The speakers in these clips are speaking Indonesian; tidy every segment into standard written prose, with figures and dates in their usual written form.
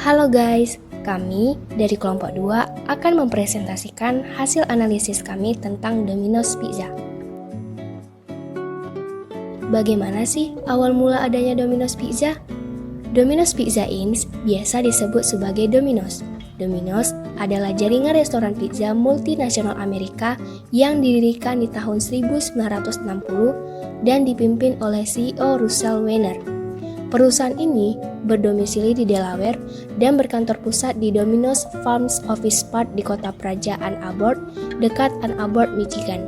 Halo guys, kami dari kelompok 2 akan mempresentasikan hasil analisis kami tentang Domino's Pizza. Bagaimana sih awal mula adanya Domino's Pizza? Domino's Pizza Inc. biasa disebut sebagai Domino's. Domino's adalah jaringan restoran pizza multinasional Amerika yang didirikan di tahun 1960 dan dipimpin oleh CEO Russell Weiner. Perusahaan ini berdomisili di Delaware dan berkantor pusat di Domino's Farms Office Park di kota Praja Ann Arbor, dekat Ann Arbor, Michigan.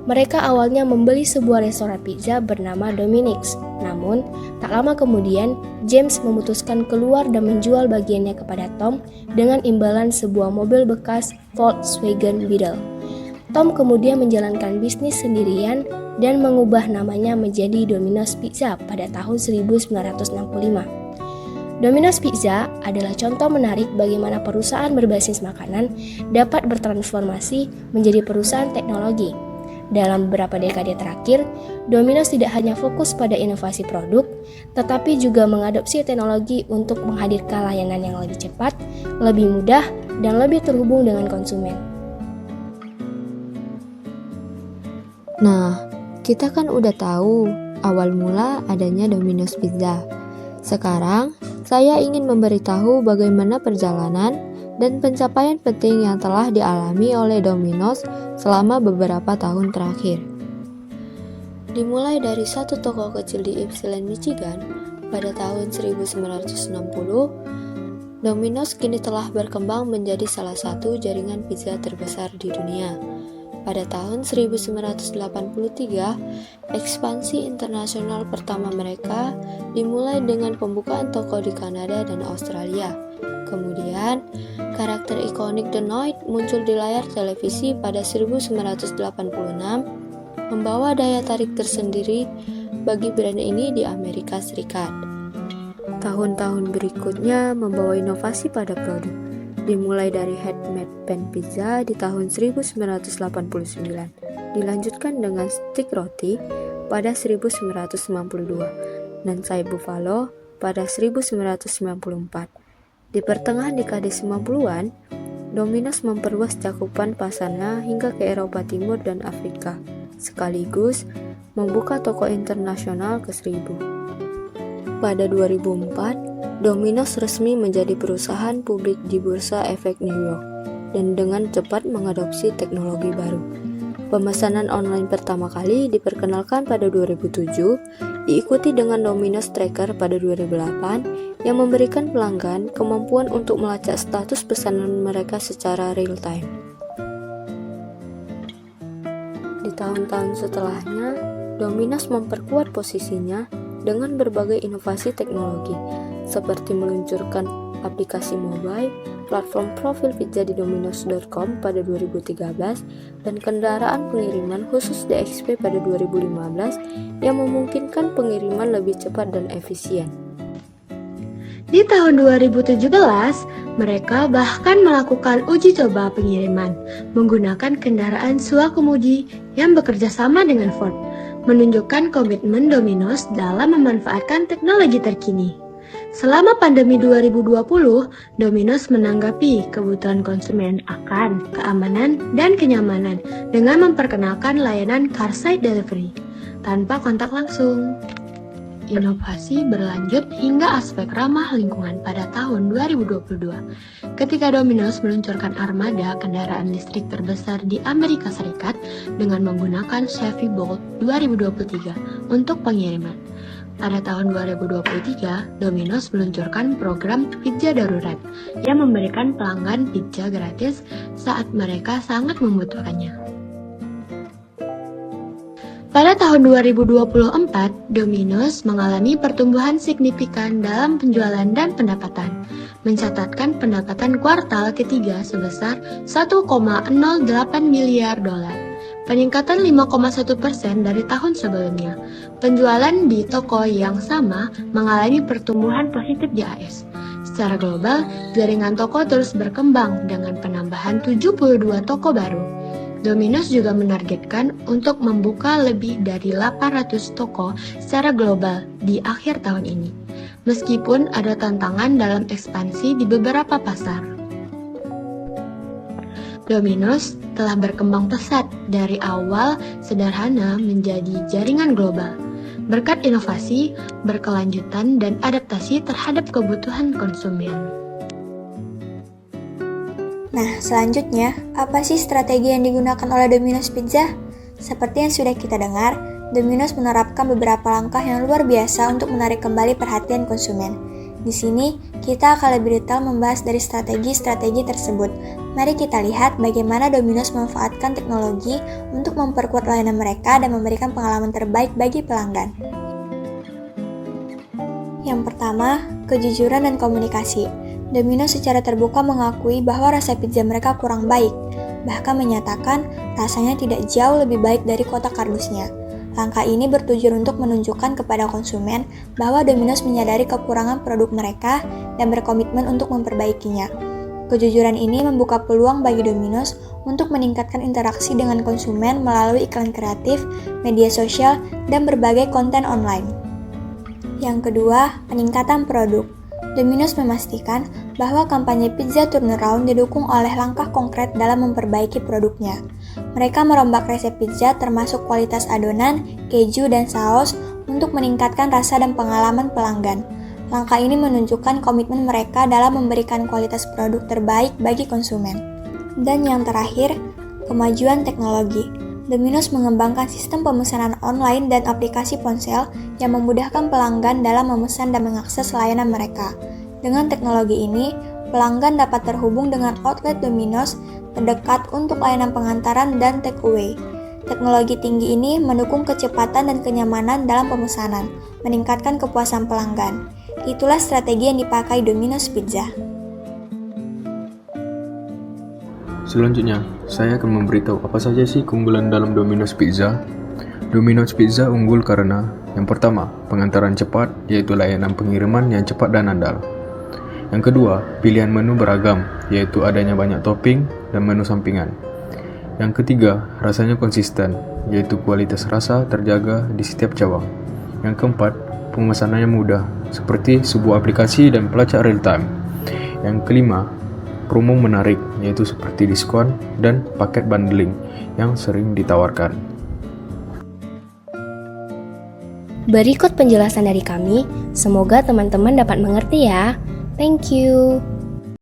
Mereka awalnya membeli sebuah restoran pizza bernama Dominick's. Namun, tak lama kemudian, James memutuskan keluar dan menjual bagiannya kepada Tom dengan imbalan sebuah mobil bekas Volkswagen Beetle. Tom kemudian menjalankan bisnis sendirian dan mengubah namanya menjadi Domino's Pizza pada tahun 1965. Domino's Pizza adalah contoh menarik bagaimana perusahaan berbasis makanan dapat bertransformasi menjadi perusahaan teknologi. Dalam beberapa dekade terakhir, Domino's tidak hanya fokus pada inovasi produk, tetapi juga mengadopsi teknologi untuk menghadirkan layanan yang lebih cepat, lebih mudah, dan lebih terhubung dengan konsumen. Nah, kita kan udah tahu awal mula adanya Domino's Pizza. Sekarang, saya ingin memberitahu bagaimana perjalanan dan pencapaian penting yang telah dialami oleh Domino's selama beberapa tahun terakhir. Dimulai dari satu toko kecil di Ypsilanti, Michigan, pada tahun 1960, Domino's kini telah berkembang menjadi salah satu jaringan pizza terbesar di dunia. Pada tahun 1983, ekspansi internasional pertama mereka dimulai dengan pembukaan toko di Kanada dan Australia. Kemudian, karakter ikonik The Noid muncul di layar televisi pada 1986, membawa daya tarik tersendiri bagi brand ini di Amerika Serikat. Tahun-tahun berikutnya membawa inovasi pada produk. Dimulai dari handmade pan pizza di tahun 1989, dilanjutkan dengan stik roti pada 1992, dan sai buffalo pada 1994. Di pertengahan dekade 90-an, Domino's memperluas cakupan pasarnya hingga ke Eropa Timur dan Afrika, sekaligus membuka toko internasional ke 1000. Pada 2004, Domino's resmi menjadi perusahaan publik di Bursa Efek New York dan dengan cepat mengadopsi teknologi baru. Pemesanan online pertama kali diperkenalkan pada 2007, diikuti dengan Domino's Tracker pada 2008 yang memberikan pelanggan kemampuan untuk melacak status pesanan mereka secara real time. Di tahun-tahun setelahnya, Domino's memperkuat posisinya dengan berbagai inovasi teknologi, seperti meluncurkan aplikasi mobile, platform profil pizza di dominos.com pada 2013, dan kendaraan pengiriman khusus DXP pada 2015 yang memungkinkan pengiriman lebih cepat dan efisien. Di tahun 2017, mereka bahkan melakukan uji coba pengiriman menggunakan kendaraan Suakemuji yang bekerja sama dengan Ford, menunjukkan komitmen Domino's dalam memanfaatkan teknologi terkini. Selama pandemi 2020, Domino's menanggapi kebutuhan konsumen akan keamanan dan kenyamanan dengan memperkenalkan layanan Carside Delivery tanpa kontak langsung. Inovasi berlanjut hingga aspek ramah lingkungan pada tahun 2022, ketika Domino's meluncurkan armada kendaraan listrik terbesar di Amerika Serikat dengan menggunakan Chevy Bolt 2023 untuk pengiriman. Pada tahun 2023, Domino's meluncurkan program pizza darurat yang memberikan pelanggan pizza gratis saat mereka sangat membutuhkannya. Pada tahun 2024, Domino's mengalami pertumbuhan signifikan dalam penjualan dan pendapatan, mencatatkan pendapatan kuartal ketiga sebesar 1,08 miliar dolar. Peningkatan 5,1% dari tahun sebelumnya. Penjualan di toko yang sama mengalami pertumbuhan positif di AS. Secara global, jaringan toko terus berkembang dengan penambahan 72 toko baru. Domino's juga menargetkan untuk membuka lebih dari 800 toko secara global di akhir tahun ini. meskipun ada tantangan dalam ekspansi di beberapa pasar. Domino's telah berkembang pesat dari awal sederhana menjadi jaringan global, berkat inovasi, berkelanjutan, dan adaptasi terhadap kebutuhan konsumen. Nah, selanjutnya, apa sih strategi yang digunakan oleh Domino's Pizza? Seperti yang sudah kita dengar, Domino's menerapkan beberapa langkah yang luar biasa untuk menarik kembali perhatian konsumen. Di sini, kita akan lebih detail membahas dari strategi-strategi tersebut. Mari kita lihat bagaimana Domino's memanfaatkan teknologi untuk memperkuat layanan mereka dan memberikan pengalaman terbaik bagi pelanggan. Yang pertama, kejujuran dan komunikasi. Domino's secara terbuka mengakui bahwa rasa pizza mereka kurang baik, bahkan menyatakan rasanya tidak jauh lebih baik dari kotak kardusnya. Langkah ini bertujuan untuk menunjukkan kepada konsumen bahwa Domino's menyadari kekurangan produk mereka dan berkomitmen untuk memperbaikinya. Kejujuran ini membuka peluang bagi Domino's untuk meningkatkan interaksi dengan konsumen melalui iklan kreatif, media sosial, dan berbagai konten online. Yang kedua, peningkatan produk. Domino's memastikan bahwa kampanye pizza turnaround didukung oleh langkah konkret dalam memperbaiki produknya. Mereka merombak resep pizza termasuk kualitas adonan, keju, dan saus untuk meningkatkan rasa dan pengalaman pelanggan. Langkah ini menunjukkan komitmen mereka dalam memberikan kualitas produk terbaik bagi konsumen. Dan yang terakhir, kemajuan teknologi. Domino's mengembangkan sistem pemesanan online dan aplikasi ponsel yang memudahkan pelanggan dalam memesan dan mengakses layanan mereka. Dengan teknologi ini, pelanggan dapat terhubung dengan outlet Domino's terdekat untuk layanan pengantaran dan take-away. Teknologi tinggi ini mendukung kecepatan dan kenyamanan dalam pemesanan, meningkatkan kepuasan pelanggan. Itulah strategi yang dipakai Domino's Pizza. Selanjutnya, saya akan memberitahu apa saja sih keunggulan dalam Domino's Pizza. Domino's Pizza unggul karena yang pertama, pengantaran cepat, yaitu layanan pengiriman yang cepat dan andal. Yang kedua, pilihan menu beragam, yaitu adanya banyak topping dan menu sampingan. Yang ketiga, rasanya konsisten, yaitu kualitas rasa terjaga di setiap cabang. Yang keempat, pemesanannya mudah, seperti sebuah aplikasi dan pelacak real time. Yang kelima, promo menarik, yaitu seperti diskon dan paket bundling yang sering ditawarkan. Berikut penjelasan dari kami, semoga teman-teman dapat mengerti ya. Thank you.